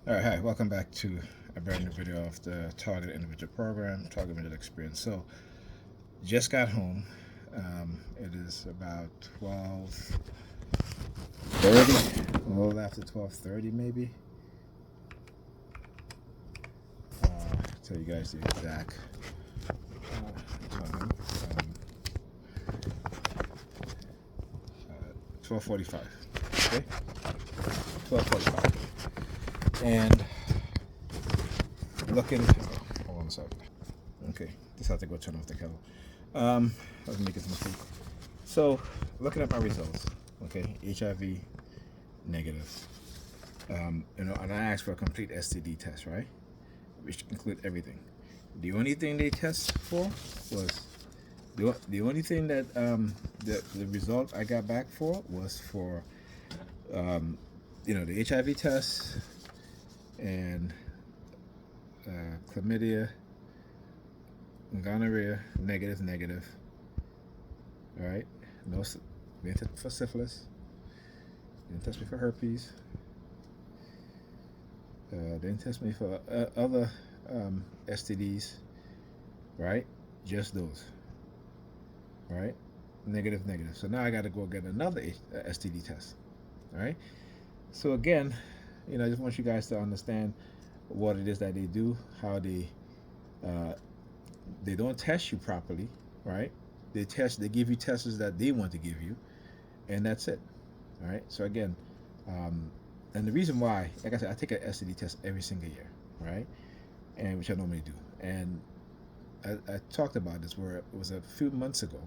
All right, hi, welcome back to a brand new video of the Target Individual Program, Target Individual Experience. So, just got home. It is about 12:30, a little after 12:30 maybe. Tell you guys the exact time. 12:45. Okay, 12:45. And looking. Hold on a second. Okay, just have to go turn off the kettle. Let me get some food. So, looking at my results, okay, HIV negative. And I asked for a complete STD test, right? Which include everything. The only thing they test for was the only thing that the result I got back for was for the HIV test and chlamydia, gonorrhea, negative. All right, no, they didn't test me for syphilis. They didn't test me for herpes. They didn't test me for other STDs. Right, just those. Right, negative. So now I got to go get another STD test. All right. So again, I just want you guys to understand what it is that they do, how uh, they don't test you properly, right? They give you tests that they want to give you, and that's it. All right. So again, um, and the reason why, like I said, I take an STD test every single year, right? And which I normally do. And I talked about this where it was a few months ago,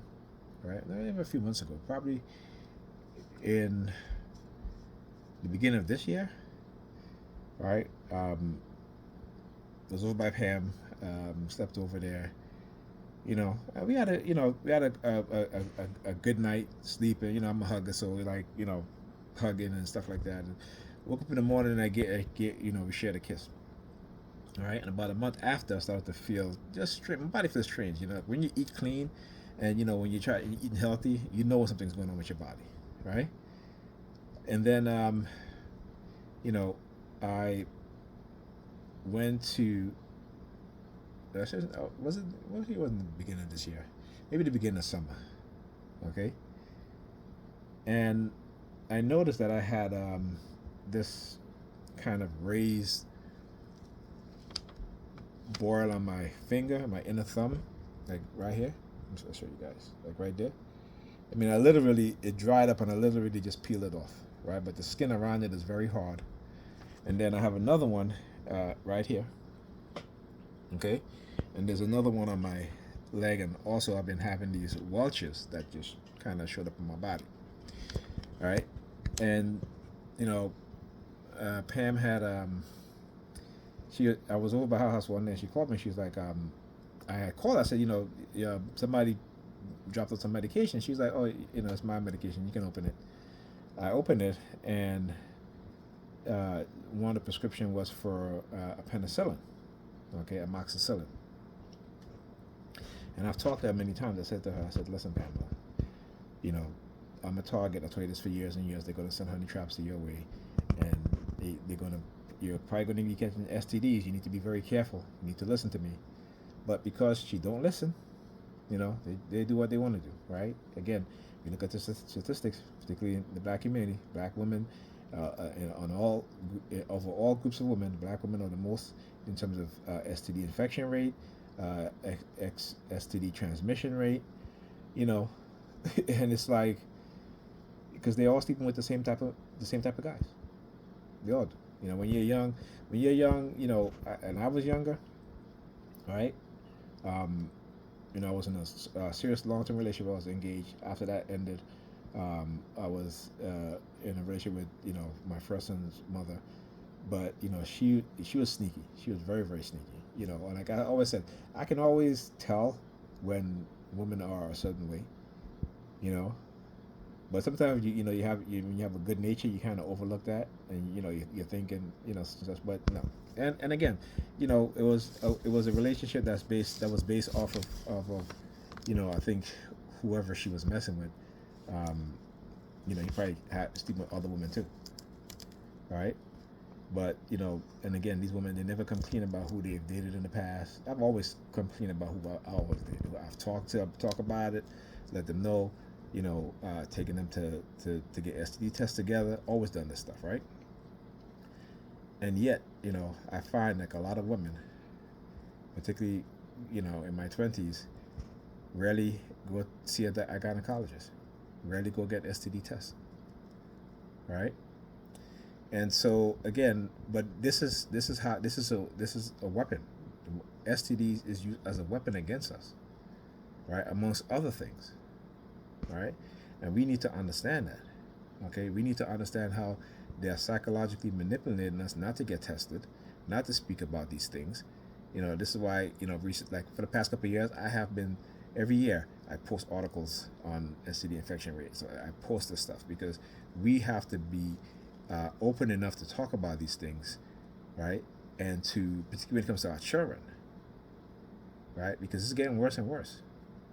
right? Not even a few months ago, probably in the beginning of this year, right? Was over by Pam, slept over there. We had a good night sleeping. I'm a hugger, so we like hugging and stuff like that. And woke up in the morning and I get we shared a kiss. All right, and about a month after, I started to feel just strange. My body feels strange. When you eat clean, and when you try eating healthy, you know something's going on with your body, right? And then you know, I went to it wasn't the beginning of this year, maybe the beginning of summer, okay? And I noticed that I had this kind of raised boil on my finger, my inner thumb, like right here. I'm just gonna show you guys, like right there. I mean, it dried up and I literally just peeled it off, right? But the skin around it is very hard. And then I have another one right here, okay? And there's another one on my leg, and also I've been having these welches that just kind of showed up in my body, all right? And you know, Pam had I was over by her house one day, and she called me. She's like, I had called. I said, yeah, somebody dropped off some medication. She's like, oh, it's my medication. You can open it. I opened it, and one of the prescription was for a penicillin, okay, amoxicillin. And I've talked to her many times. I said to her, I said, listen, Pamela, you know, I'm a target. I told you this for years and years. They're going to send honey traps to your way, and they're going to. You're probably going to be catching STDs. You need to be very careful. You need to listen to me. But because she don't listen, they do what they want to do, right? Again, if you look at the statistics, particularly in the black community, black women, on all over all groups of women, black women are the most in terms of STD infection rate, uh, STD transmission rate, you know, and it's like because they're all sleeping with the same type of guys. They all do. When you're young, and I was younger, right? Um, I was in a serious long-term relationship. I was engaged. After that ended, I was in a relationship with my first son's mother. But she was sneaky. She was very very sneaky. And like I always said, I can always tell when women are a certain way. You know, but sometimes when you have a good nature, you kind of overlook that, and you're thinking but no. And again, it was a relationship that was based off of I think whoever she was messing with, he probably had sleeping with other women too. All right, But and again, these women, they never come clean about who they've dated in the past. I've always come clean about who I always dated. Who I've talk about it, let them know, taking them to get STD tests together. Always done this stuff, right? And yet, I find like a lot of women, particularly, in my 20s, rarely go see a gynecologist, rarely go get STD tests, right? And so again, but this is a weapon. STDs is used as a weapon against us, right? Amongst other things, right? And we need to understand that. Okay, we need to understand how they are psychologically manipulating us not to get tested, not to speak about these things. This is why recent, like for the past couple of years, I have been every year I post articles on STD infection rates. So I post this stuff because we have to be open enough to talk about these things, right? And to, particularly when it comes to our children, right? Because it's getting worse and worse.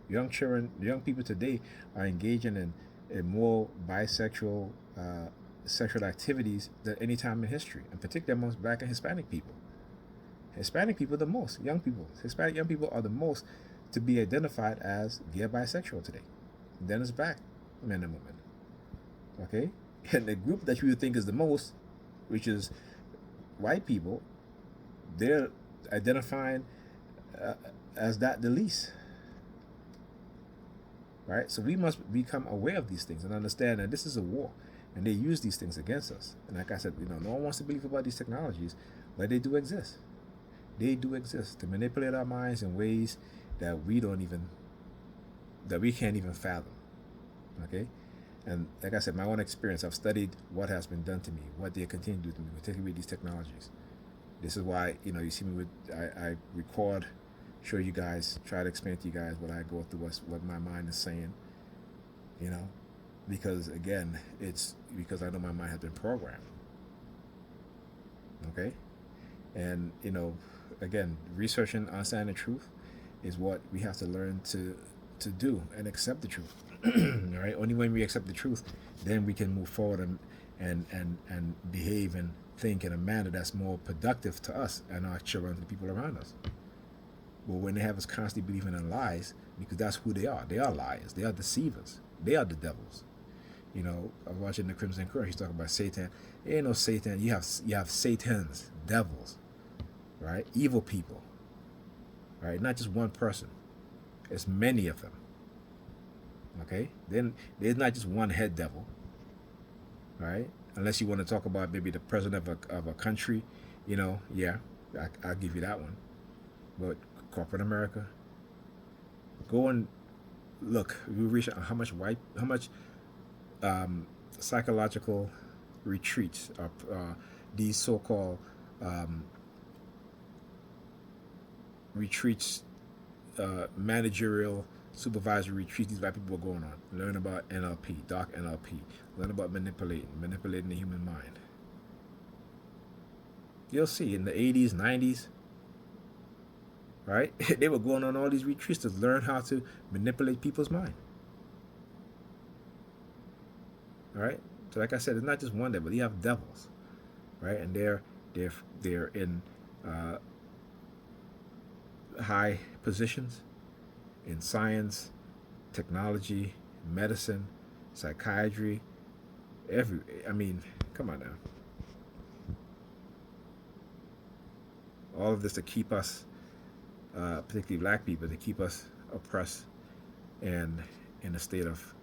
Young children, young people today are engaging in more bisexual sexual activities than any time in history, and particularly amongst Black and Hispanic people. Hispanic people, the most. Young people, Hispanic young people are the most to be identified as gay or bisexual today. Then it's Black men and women. Okay? And the group that you would think is the most, which is white people, they're identifying as that the least. Right? So we must become aware of these things and understand that this is a war, and they use these things against us. And like I said, no one wants to believe about these technologies, but they do exist. They do exist to manipulate our minds in ways that we can't even fathom. Okay? And like I said, my own experience, I've studied what has been done to me, what they continue to do to me, particularly with these technologies. This is why, you see me I record, show you guys, try to explain to you guys what I go through, what my mind is saying, because again, it's because I know my mind has been programmed. Okay? And, again, researching, understanding the truth is what we have to learn to do and accept the truth. All right? Only when we accept the truth, then we can move forward and behave and think in a manner that's more productive to us and our children and the people around us. But when they have us constantly believing in lies, because that's who they are. They are liars. They are deceivers. They are the devils. I was watching the Crimson Curse. He's talking about Satan. There ain't no Satan. You have Satans, devils, right? Evil people, right? Not just one person. It's many of them. Okay? Then there's not just one head devil, right? Unless you want to talk about maybe the president of a country, yeah, I'll give you that one. But corporate America, go and look. We reach how much psychological retreats are these so-called retreats, managerial supervisory retreats these white people are going on. Learn about NLP, dark NLP. Learn about manipulating the human mind. You'll see in the 80s, 90s, right? They were going on all these retreats to learn how to manipulate people's mind. All right. So like I said, it's not just one devil. You have devils, right? And they're in high positions in science, technology, medicine, psychiatry. Come on now. All of this to keep us, particularly Black people, to keep us oppressed and in a state of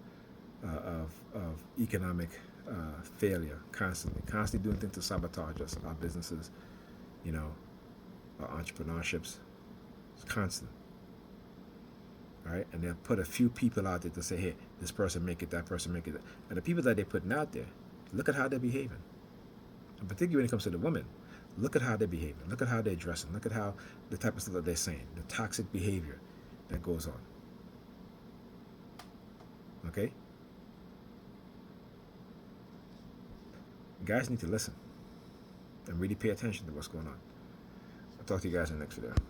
economic failure, constantly doing things to sabotage us, our businesses, our entrepreneurships. It's constant, right? And they'll put a few people out there to say, hey, this person make it, that person make it. And the people that they're putting out there, look at how they're behaving. And particularly when it comes to the women, look at how they're behaving. Look at how they're dressing. Look at how the type of stuff that they're saying, the toxic behavior that goes on. Okay? You guys need to listen and really pay attention to what's going on. I'll talk to you guys in the next video.